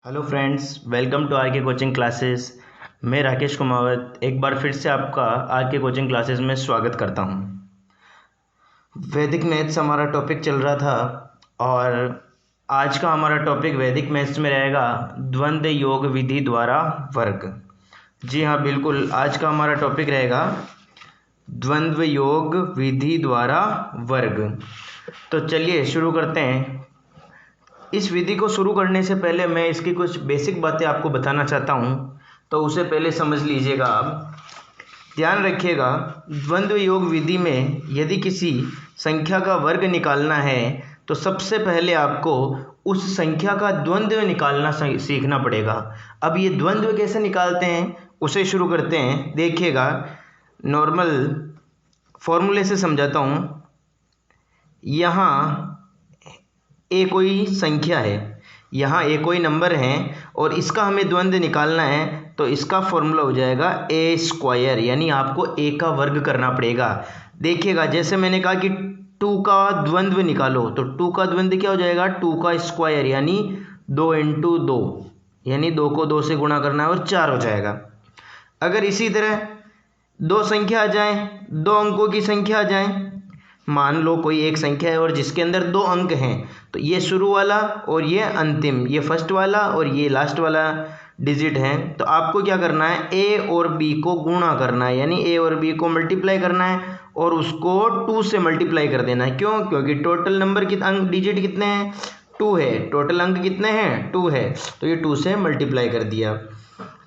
Hello friends, welcome to R K coaching classes. मैं राकेश कुमावत एक बार फिर से आपका आर के कोचिंग क्लासेस में स्वागत करता हूं। वैदिक मैथ्स हमारा टॉपिक चल रहा था और आज का हमारा टॉपिक वैदिक मैथ्स में रहेगा द्वंद्व योग विधि द्वारा वर्ग। जी हाँ, बिल्कुल, आज का हमारा टॉपिक रहेगा द्वंद्व योग विधि द्वारा वर्ग। तो चलिए शुरू करते हैं। इस विधि को शुरू करने से पहले मैं इसकी कुछ बेसिक बातें आपको बताना चाहता हूँ, तो उसे पहले समझ लीजिएगा। आप ध्यान रखिएगा, द्वंद्व योग विधि में यदि किसी संख्या का वर्ग निकालना है तो सबसे पहले आपको उस संख्या का द्वंद्व निकालना सीखना पड़ेगा। अब ये द्वंद्व कैसे निकालते हैं उसे शुरू करते हैं। देखिएगा, नॉर्मल फॉर्मूले से समझाता हूँ। यहाँ ए कोई संख्या है, यहाँ ए कोई नंबर है और इसका हमें द्वंद्व निकालना है, तो इसका फॉर्मूला हो जाएगा ए स्क्वायर, यानी आपको ए का वर्ग करना पड़ेगा। देखिएगा, जैसे मैंने कहा कि 2 का द्वंद्व निकालो, तो 2 का द्वंद्व क्या हो जाएगा, 2 का स्क्वायर, यानी 2 इंटू 2, यानी 2 को 2 से गुणा करना है और 4 हो जाएगा। अगर इसी तरह दो संख्या आ जाए, दो अंकों की संख्या आ जाए, मान लो कोई एक संख्या है और जिसके अंदर दो अंक हैं, तो ये शुरू वाला और ये अंतिम, ये फर्स्ट वाला और ये लास्ट वाला डिजिट है, तो आपको क्या करना है, ए और बी को गुणा करना है, यानी ए और बी को मल्टीप्लाई करना है और उसको 2 से मल्टीप्लाई कर देना है। क्यों? क्योंकि टोटल नंबर अंक डिजिट कितने हैं, 2 है, टोटल अंक कितने हैं, 2 है, तो ये 2 से मल्टीप्लाई कर दिया।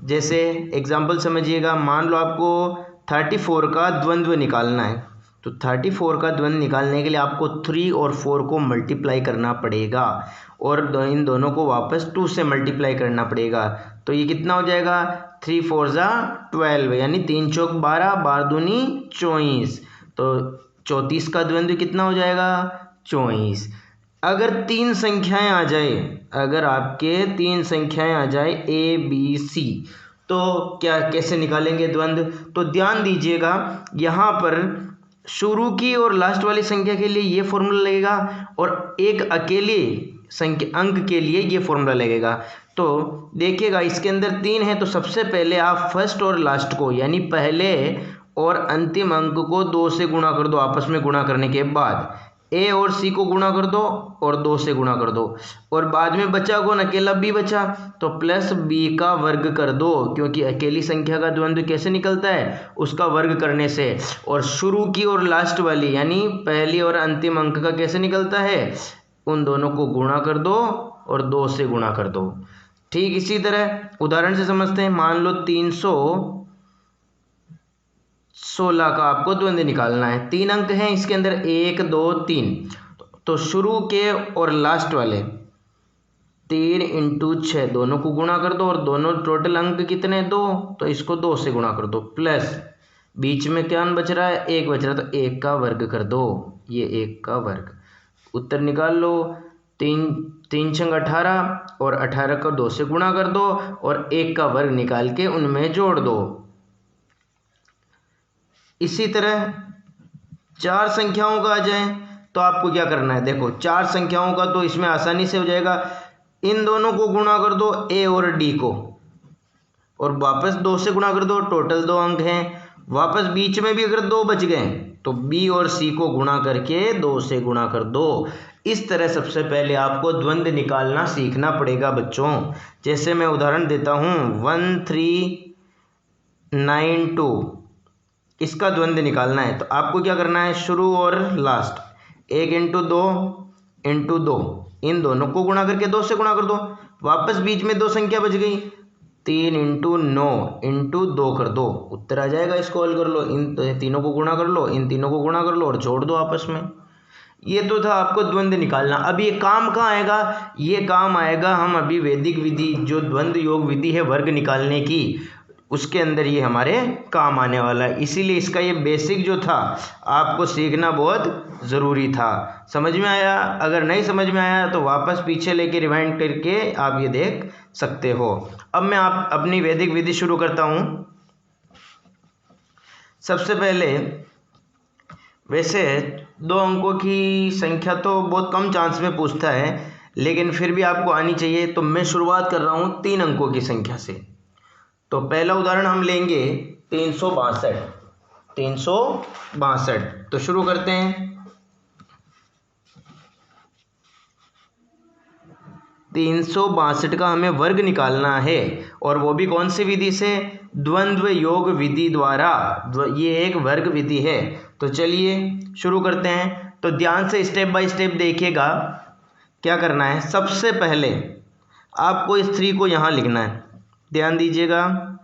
जैसे एग्जाम्पल समझिएगा, मान लो आपको 34 का द्वंद्व निकालना है, तो 34 का द्वंद्व निकालने के लिए आपको 3 और 4 को मल्टीप्लाई करना पड़ेगा और इन दोनों को वापस 2 से मल्टीप्लाई करना पड़ेगा। तो ये कितना हो जाएगा, 3 4 जा 12, यानी 3 चौक 12, 12 दूनी 24, तो 34 का द्वंद्व कितना हो जाएगा, 24। अगर तीन संख्याएं आ जाए, अगर आपके तीन संख्याएं आ जाए ए बी सी, तो क्या कैसे निकालेंगे द्वंद्व? तो ध्यान दीजिएगा, यहाँ पर शुरू की और लास्ट वाली संख्या के लिए ये फॉर्मूला लगेगा और एक अकेले संख्या अंक के लिए ये फॉर्मूला लगेगा। तो देखिएगा, इसके अंदर 3 है, तो सबसे पहले आप फर्स्ट और लास्ट को, यानी पहले और अंतिम अंक को 2 से गुणा कर दो। आपस में गुणा करने के बाद ए और सी को गुणा कर दो और 2 से गुणा कर दो, और बाद में बचा कौन, अकेला बी बचा, तो प्लस बी का वर्ग कर दो, क्योंकि अकेली संख्या का द्वंद्व कैसे निकलता है, उसका वर्ग करने से। और शुरू की और लास्ट वाली, यानी पहली और अंतिम अंक का कैसे निकलता है, उन दोनों को गुणा कर दो और 2 से गुणा कर दो। ठीक इसी तरह उदाहरण से समझते हैं। मान लो 316 का आपको द्वंद्व निकालना है, 3 अंक हैं इसके अंदर, 1 2 3, तो शुरू के और लास्ट वाले 3 इंटू 6 दोनों को गुणा कर दो और दोनों टोटल अंक कितने, 2, तो इसको 2 से गुणा कर दो, प्लस बीच में क्या बच रहा है, 1 बच रहा है, तो 1 का वर्ग कर दो, ये 1 का वर्ग। उत्तर निकाल लो, 3 3 छंग 18 और 18 को 2 से गुणा कर दो और 1 का वर्ग निकाल के उनमें जोड़ दो। इसी तरह 4 संख्याओं का आ जाए, तो आपको क्या करना है, देखो 4 संख्याओं का तो इसमें आसानी से हो जाएगा, इन दोनों को गुणा कर दो, ए और डी को, और वापस 2 से गुणा कर दो, टोटल 2 अंक हैं, वापस बीच में भी अगर 2 बच गए तो बी और सी को गुणा करके 2 से गुणा कर दो। इस तरह सबसे पहले आपको द्वंद्व निकालना सीखना पड़ेगा बच्चों। जैसे मैं उदाहरण देता हूँ, 1392, इसका द्वंद्व निकालना है, तो आपको क्या करना है, शुरू और लास्ट 1 इंटू 2 इंटू 2, इन दोनों को गुणा करके 2 से गुणा कर दो, वापस बीच में 2 संख्या बच गई, 3 इंटू 9 इंटू 2 कर दो, उत्तर आ जाएगा। इसको हल कर लो, इन तीनों को गुणा कर लो, इन तीनों को गुणा कर लो और जोड़ दो आपस में। ये तो था आपको द्वंद्व निकालना। अब ये काम कहाँ आएगा, ये काम आएगा हम अभी वैदिक विधि जो द्वंद्व योग विधि है वर्ग निकालने की, उसके अंदर ये हमारे काम आने वाला है। इसीलिए इसका ये बेसिक जो था आपको सीखना बहुत ज़रूरी था। समझ में आया? अगर नहीं समझ में आया तो वापस पीछे लेके रिवाइंड करके आप ये देख सकते हो। अब मैं आप अपनी वैदिक विधि शुरू करता हूँ। सबसे पहले, वैसे 2 अंकों की संख्या तो बहुत कम चांस में पूछता है, लेकिन फिर भी आपको आनी चाहिए। तो मैं शुरुआत कर रहा हूँ 3 अंकों की संख्या से। तो पहला उदाहरण हम लेंगे 362। 362 तो शुरू करते हैं। 362 का हमें वर्ग निकालना है, और वो भी कौन सी विधि से? द्वंद्व योग विधि द्वारा। ये एक वर्ग विधि है। तो चलिए शुरू करते हैं। तो ध्यान से स्टेप बाय स्टेप देखिएगा। क्या करना है? सबसे पहले आपको इस 3 को यहाँ लिखना है। ध्यान दीजिएगा,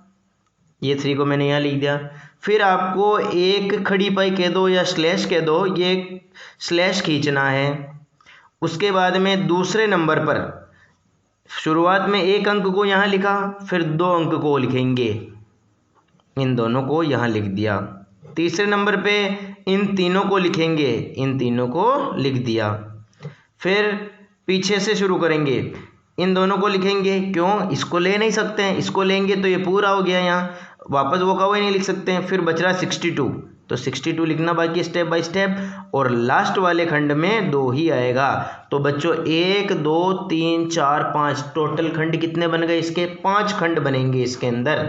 ये 3 को मैंने यहाँ लिख दिया। फिर आपको एक खड़ी पाई कह दो या स्लैश कह दो, ये स्लैश खींचना है। उसके बाद में दूसरे नंबर पर शुरुआत में 1 अंक को यहाँ लिखा, फिर 2 अंक को लिखेंगे, इन दोनों को यहाँ लिख दिया। तीसरे नंबर पे इन तीनों को लिखेंगे, इन तीनों को लिख दिया। फिर पीछे से शुरू करेंगे, इन दोनों को लिखेंगे। क्यों? इसको ले नहीं सकते हैं, इसको लेंगे तो ये पूरा हो गया, यहाँ वापस वो कभी नहीं लिख सकते हैं। फिर बच रहा 62, तो 62 लिखना बाकी स्टेप बाय स्टेप, और लास्ट वाले खंड में 2 ही आएगा। तो बच्चों 1 2 3 4 5 टोटल खंड कितने बन गए? इसके 5 खंड बनेंगे इसके अंदर,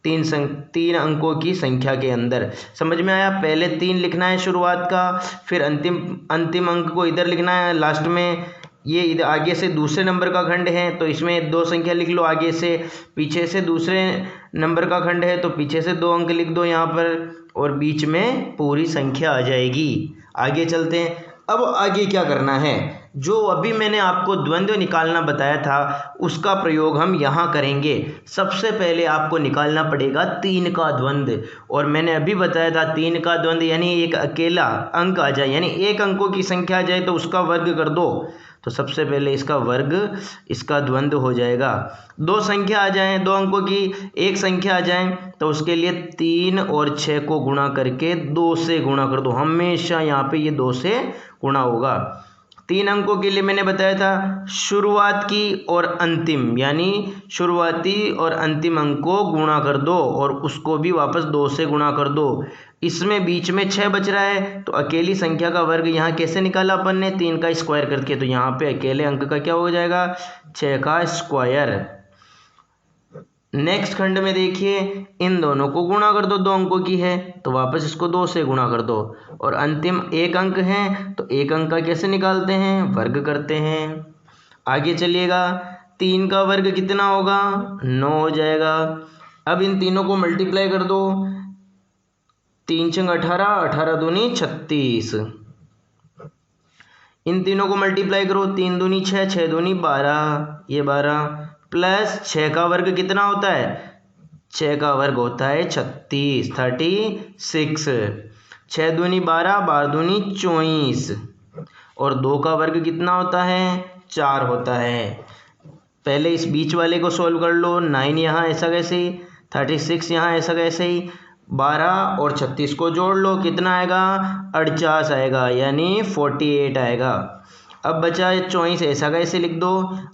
3 अंकों की संख्या के अंदर। समझ में आया? पहले 3 लिखना है शुरुआत का, फिर अंतिम अंक को इधर लिखना है लास्ट में। ये इधर आगे से दूसरे नंबर का खंड है तो इसमें 2 संख्या लिख लो आगे से। पीछे से दूसरे नंबर का खंड है तो पीछे से 2 अंक लिख दो यहाँ पर, और बीच में पूरी संख्या आ जाएगी। आगे चलते हैं। अब आगे क्या करना है? जो अभी मैंने आपको द्वंद्व निकालना बताया था उसका प्रयोग हम यहाँ करेंगे। सबसे पहले आपको निकालना पड़ेगा 3 का द्वंद्व, और मैंने अभी बताया था 3 का द्वंद्व यानी एक अकेला अंक आ जाए, यानी 1 अंकों की संख्या आ जाए तो उसका वर्ग कर दो। तो सबसे पहले इसका वर्ग, इसका द्वंद्व हो जाएगा। 2 संख्या आ जाए, 2 अंकों की एक संख्या आ जाए तो उसके लिए 3 और 6 को गुणा करके 2 से गुणा कर दो। हमेशा यहाँ पे ये 2 से गुणा होगा। 3 अंकों के लिए मैंने बताया था शुरुआत की और अंतिम, यानी शुरुआती और अंतिम अंक को गुणा कर दो और उसको भी वापस 2 से गुणा कर दो। इसमें बीच में 6 बच रहा है तो अकेली संख्या का वर्ग यहाँ कैसे निकाला अपन ने? 3 का स्क्वायर करके। तो यहाँ पे अकेले अंक का क्या हो जाएगा? 6 का स्क्वायर। नेक्स्ट खंड में देखिए, इन दोनों को गुणा कर दो, 2 अंकों की है तो वापस इसको 2 से गुणा कर दो, और अंतिम 1 अंक है तो 1 अंक का कैसे निकालते हैं? वर्ग करते हैं। आगे चलिएगा, 3 का वर्ग कितना होगा? 9 हो जाएगा। अब इन तीनों को मल्टीप्लाई कर दो, 3 छंग 18, 18 दूनी 36। इन तीनों को मल्टीप्लाई करो, 3 दूनी 6, 6 दूनी 12, ये 12 प्लस 6 का वर्ग कितना होता है? 6 का वर्ग होता है 36, 36। 6 दूनी 12, 12 दूनी 24, और 2 का वर्ग कितना होता है? 4 होता है। पहले इस बीच वाले को सोल्व कर लो, 9 यहाँ ऐसा कैसे ही, 36 यहाँ ऐसा कैसे ही, 12 और 36 को जोड़ लो, कितना आएगा? 48 आएगा, यानी 48 आएगा। अब बचा 24 ऐसा का ऐसे लिख दो,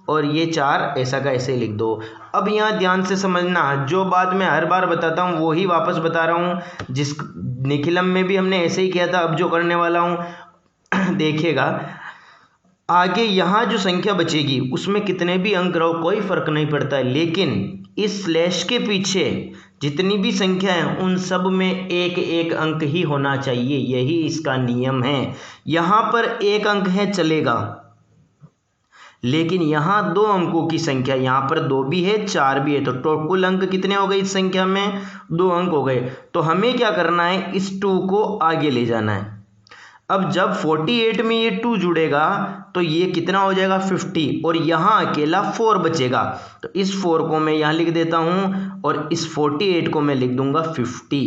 और ये 4 ऐसा का ऐसे लिख दो। अब यहाँ ध्यान से समझना, जो बात मैं हर बार बताता हूँ वही वापस बता रहा हूँ। जिस निखिलम में भी हमने ऐसे ही किया था, अब जो करने वाला हूँ देखिएगा। आगे यहाँ जो संख्या बचेगी उसमें कितने भी अंक रहो कोई फर्क नहीं पड़ता है, लेकिन इस स्लैश के पीछे जितनी भी संख्या है उन सब में 1 अंक ही होना चाहिए, यही इसका नियम है। यहाँ पर 1 अंक है चलेगा, लेकिन यहाँ 2 अंकों की संख्या, यहाँ पर 2 भी है 4 भी है, तो टोटल अंक कितने हो गए इस संख्या में? 2 अंक हो गए। तो हमें क्या करना है? इस 2 को आगे ले जाना है। अब जब 48 में ये 2 जुड़ेगा तो ये कितना हो जाएगा? 50, और यहाँ अकेला 4 बचेगा। तो इस 4 को मैं यहाँ लिख देता हूँ और इस 48 को मैं लिख दूंगा 50।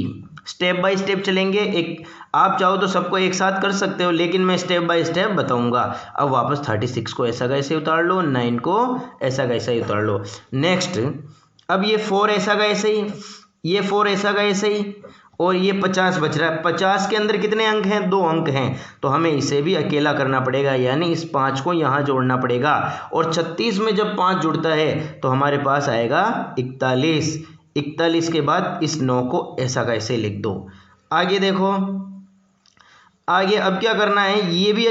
स्टेप बाय स्टेप चलेंगे। एक आप चाहो तो सबको एक साथ कर सकते हो, लेकिन मैं स्टेप बाय स्टेप बताऊंगा। अब वापस 36 को ऐसा कैसे उतार लो, 9 को ऐसा कैसे ही उतार लो। नेक्स्ट, अब ये 4 ऐसा का ऐसे ही, ये 4 ऐसा का ऐसे ही, और ये 50 बच रहा है। 50 के अंदर कितने अंक हैं? 2 अंक हैं, तो हमें इसे भी अकेला करना पड़ेगा, यानी इस 5 को यहाँ जोड़ना पड़ेगा। और 36 में जब 5 जुड़ता है तो हमारे पास आएगा 41। 41 के बाद इस 9 को ऐसा का ऐसे लिख दो। आगे देखो, आगे अब क्या करना है? ये भी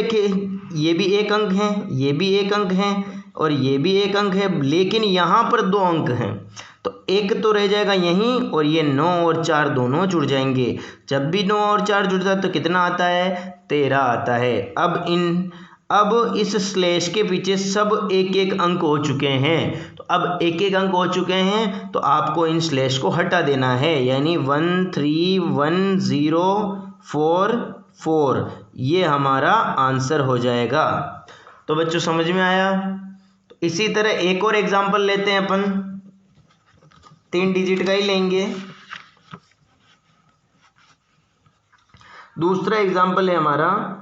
ये भी एक अंक है, ये भी एक अंक है और ये भी एक अंक है, लेकिन यहाँ पर 2 अंक हैं, तो एक तो रह जाएगा यहीं और ये 9 और 4 दोनों जुड़ जाएंगे। जब भी 9 और 4 जुड़ जाए तो कितना आता है? 13 आता है। अब इस स्लैश के पीछे सब एक एक अंक हो चुके हैं, तो अब एक एक अंक हो चुके हैं तो आपको इन स्लैश को हटा देना है, यानी 1 3 1 0 4 4, ये हमारा आंसर हो जाएगा। तो बच्चों समझ में आया? तो इसी तरह एक और एग्जांपल लेते हैं अपन, 3 डिजिट का ही लेंगे। दूसरा एग्जांपल है हमारा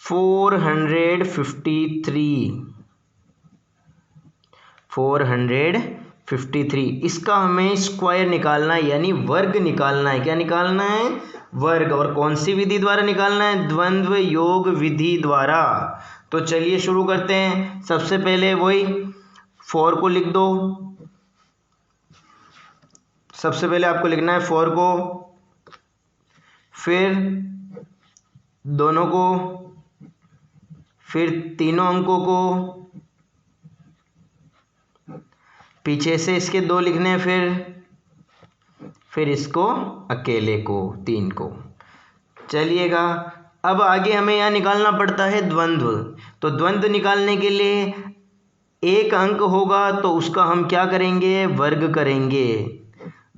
453। इसका हमें स्क्वायर निकालना है, यानी वर्ग निकालना है। क्या निकालना है? वर्ग। और कौन सी विधि द्वारा निकालना है? द्वंद्व योग विधि द्वारा। तो चलिए शुरू करते हैं। सबसे पहले वही 4 को लिख दो। सबसे पहले आपको लिखना है 4 को, फिर दोनों को, फिर तीनों अंकों को, पीछे से इसके 2 लिखने हैं, फिर इसको अकेले को 3 को। चलिएगा, अब आगे हमें यहाँ निकालना पड़ता है द्वंद्व। तो द्वंद्व निकालने के लिए एक अंक होगा तो उसका हम क्या करेंगे? वर्ग करेंगे।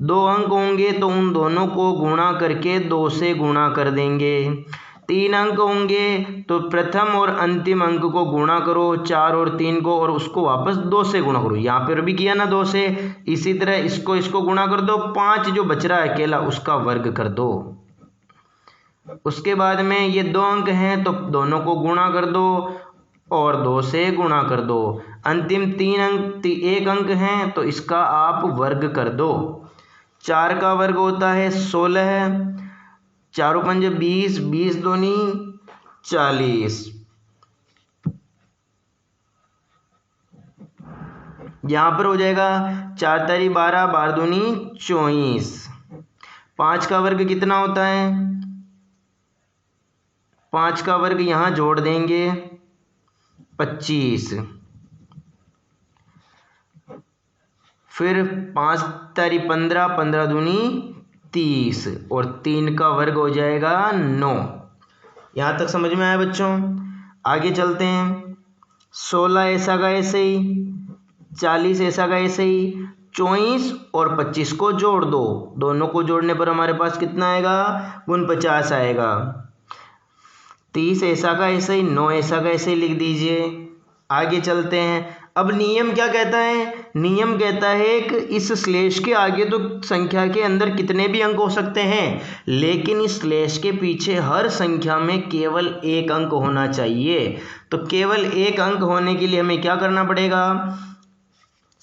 2 अंक होंगे तो उन दोनों को गुणा करके 2 से गुणा कर देंगे। 3 अंक होंगे तो प्रथम और अंतिम अंक को गुणा करो, 4 और 3 को, और उसको वापस 2 से गुणा करो। यहाँ पर भी किया ना 2 से, इसी तरह इसको गुणा कर दो। 5 जो बच रहा है अकेला, उसका वर्ग कर दो। उसके बाद में ये 2 अंक हैं तो दोनों को गुणा कर दो और 2 से गुणा कर दो। अंतिम 3 अंक, 1 अंक हैं तो इसका आप वर्ग कर दो। 4 का वर्ग होता है 16, 4 पंजे 20, 20 दूनी 40। यहाँ पर हो जाएगा 4 तारी 12, 12 दूनी 24। 5 का वर्ग कितना होता है? 5 का वर्ग यहाँ जोड़ देंगे 25, फिर 5 तारी 15, 15 दूनी 30 और 3 का वर्ग हो जाएगा 9। यहाँ तक समझ में आया बच्चों? आगे चलते हैं। 16 ऐसा का ऐसे ही, 40 ऐसा का ऐसे ही, 24 और 25 को जोड़ दो। दोनों को जोड़ने पर हमारे पास कितना आएगा? 49 आएगा। 30 ऐसा का ऐसे ही, 9 ऐसा का ऐसे ही लिख दीजिए। आगे चलते हैं। अब नियम क्या कहता है? नियम कहता है कि इस स्लैश के आगे तो संख्या के अंदर कितने भी अंक हो सकते हैं, लेकिन इस स्लैश के पीछे हर संख्या में केवल 1 अंक होना चाहिए। तो केवल 1 अंक होने के लिए हमें क्या करना पड़ेगा?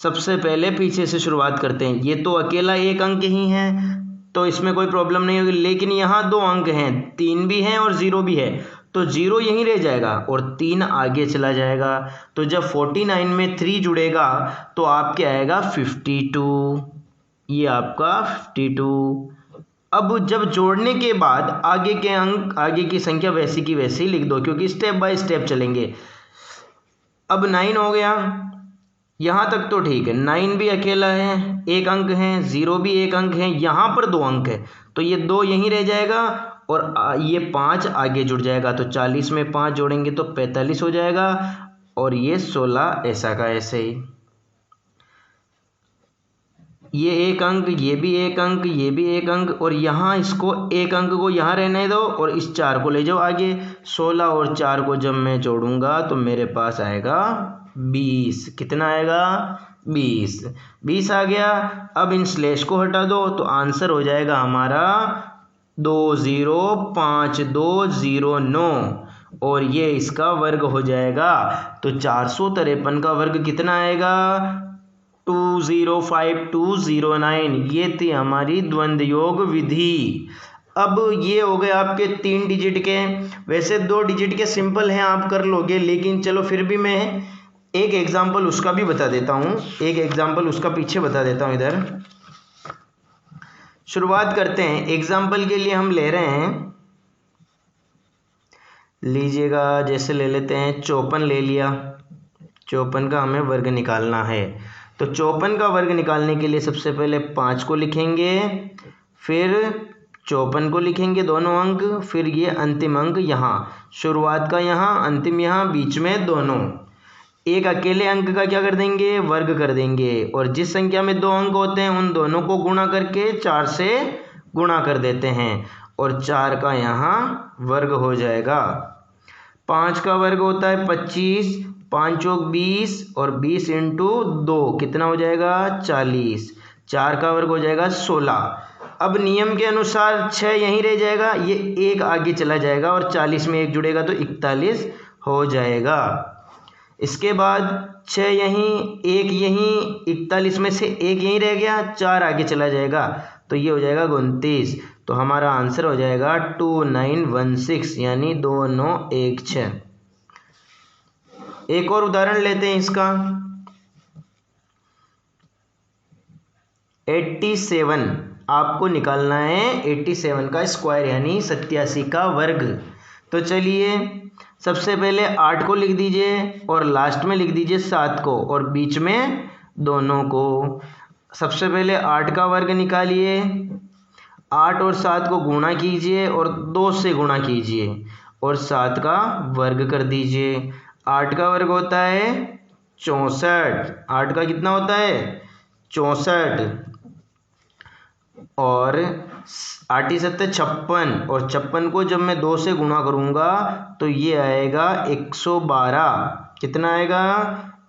सबसे पहले पीछे से शुरुआत करते हैं। ये तो अकेला 1 अंक ही है तो इसमें कोई प्रॉब्लम नहीं होगी, लेकिन यहाँ 2 अंक हैं, 3 भी हैं और 0 भी है, तो 0 यहीं रह जाएगा और 3 आगे चला जाएगा। तो जब 49 में 3 जुड़ेगा तो आपके आएगा 52, ये आपका 52। अब जब जोड़ने के बाद आगे के अंक, आगे की संख्या वैसी की वैसी लिख दो, क्योंकि स्टेप बाय स्टेप चलेंगे। अब 9 हो गया, यहाँ तक तो ठीक है। 9 भी अकेला है, 1 अंक है, 0 भी 1 अंक है, यहाँ पर 2 अंक है तो ये 2 यहीं रह जाएगा और ये 5 आगे जुड़ जाएगा। तो 40 में 5 जोड़ेंगे तो 45 हो जाएगा और ये 16 ऐसा का ऐसे ही। ये 1 अंक, ये भी 1 अंक, ये भी 1 अंक, और यहाँ इसको 1 अंक को यहाँ रहने दो और इस 4 को ले जाओ आगे। 16 और 4 को जब मैं जोड़ूंगा तो मेरे पास आएगा 20। कितना आएगा? 20। 20 आ गया। अब इन स्लैश को हटा दो तो आंसर हो जाएगा हमारा 205209 और ये इसका वर्ग हो जाएगा। तो 453 का वर्ग कितना आएगा? 205209। ये थी हमारी द्वंद्व योग विधि। अब ये हो गए आपके 3 डिजिट के। वैसे 2 डिजिट के सिंपल हैं, आप कर लोगे, लेकिन चलो फिर भी मैं एक एग्जाम्पल उसका भी बता देता हूँ। एक एग्जाम्पल उसका पीछे बता देता हूँ। इधर शुरुआत करते हैं। एग्जाम्पल के लिए हम ले रहे हैं लीजिएगा, जैसे ले लेते हैं 54 ले लिया, 54 का हमें वर्ग निकालना है। तो 54 का वर्ग निकालने के लिए सबसे पहले 5 को लिखेंगे, फिर 54 को लिखेंगे दोनों अंक, फिर ये अंतिम अंक यहाँ, शुरुआत का यहाँ, अंतिम यहाँ, बीच में दोनों। एक अकेले अंक का क्या कर देंगे, वर्ग कर देंगे, और जिस संख्या में 2 अंक होते हैं उन दोनों को गुणा करके 4 से गुणा कर देते हैं, और 4 का यहाँ वर्ग हो जाएगा। 5 का वर्ग होता है 25, 5 चौक 20, और 20 इंटू 2 कितना हो जाएगा, 40। 4 का वर्ग हो जाएगा 16। अब नियम के अनुसार 6 यहीं रह जाएगा, ये एक आगे चला जाएगा और 40 में 1 जुड़ेगा तो 41 हो जाएगा। इसके बाद 6 यहीं, 1 यहीं, 41 में से 1 यहीं रह गया, 4 आगे चला जाएगा तो ये हो जाएगा 29। तो हमारा आंसर हो जाएगा 2916, यानी 2916। एक और उदाहरण लेते हैं इसका। 87 आपको निकालना है, 87 का स्क्वायर यानी 87 का वर्ग। तो चलिए सबसे पहले 8 को लिख दीजिए और लास्ट में लिख दीजिए 7 को और बीच में दोनों को। सबसे पहले 8 का वर्ग निकालिए, 8 और 7 को गुणा कीजिए और 2 से गुणा कीजिए और 7 का वर्ग कर दीजिए। 8 का वर्ग होता है 64, 8 का कितना होता है 64, और 8 7 56, और 56 को जब मैं 2 से गुणा करूँगा तो ये आएगा 112। कितना आएगा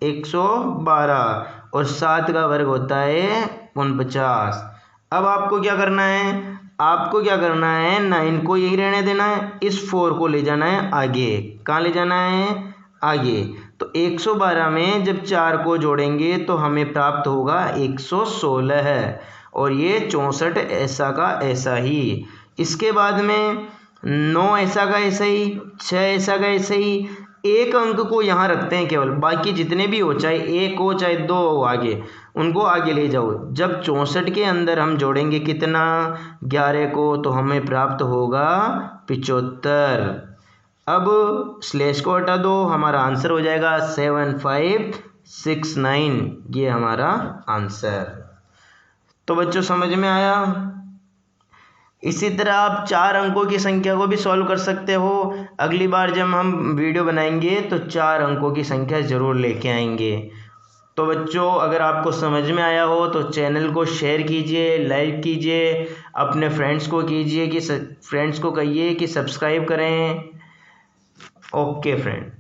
112, और 7 का वर्ग होता है 49। अब आपको क्या करना है, आपको क्या करना है, 9 को यही रहने देना है, इस 4 को ले जाना है आगे। कहाँ ले जाना है, आगे। तो 112 में जब 4 को जोड़ेंगे तो हमें प्राप्त होगा 116 है, और ये 64 ऐसा का ऐसा ही। इसके बाद में 9 ऐसा का ऐसा ही, 6 ऐसा का ऐसा ही। एक अंक को यहाँ रखते हैं केवल, बाकी जितने भी हो, चाहे 1 हो चाहे 2 हो, आगे उनको आगे ले जाओ। जब 64 के अंदर हम जोड़ेंगे कितना, 11 को, तो हमें प्राप्त होगा 75। अब स्लैश को हटा दो, हमारा आंसर हो जाएगा 7569। ये हमारा आंसर। तो बच्चों समझ में आया। इसी तरह आप 4 अंकों की संख्या को भी सॉल्व कर सकते हो। अगली बार जब हम वीडियो बनाएंगे तो 4 अंकों की संख्या ज़रूर लेके आएंगे। तो बच्चों अगर आपको समझ में आया हो तो चैनल को शेयर कीजिए, लाइक कीजिए, अपने फ्रेंड्स को कीजिए कि फ्रेंड्स को कहिए कि सब्सक्राइब करें। Okay friend.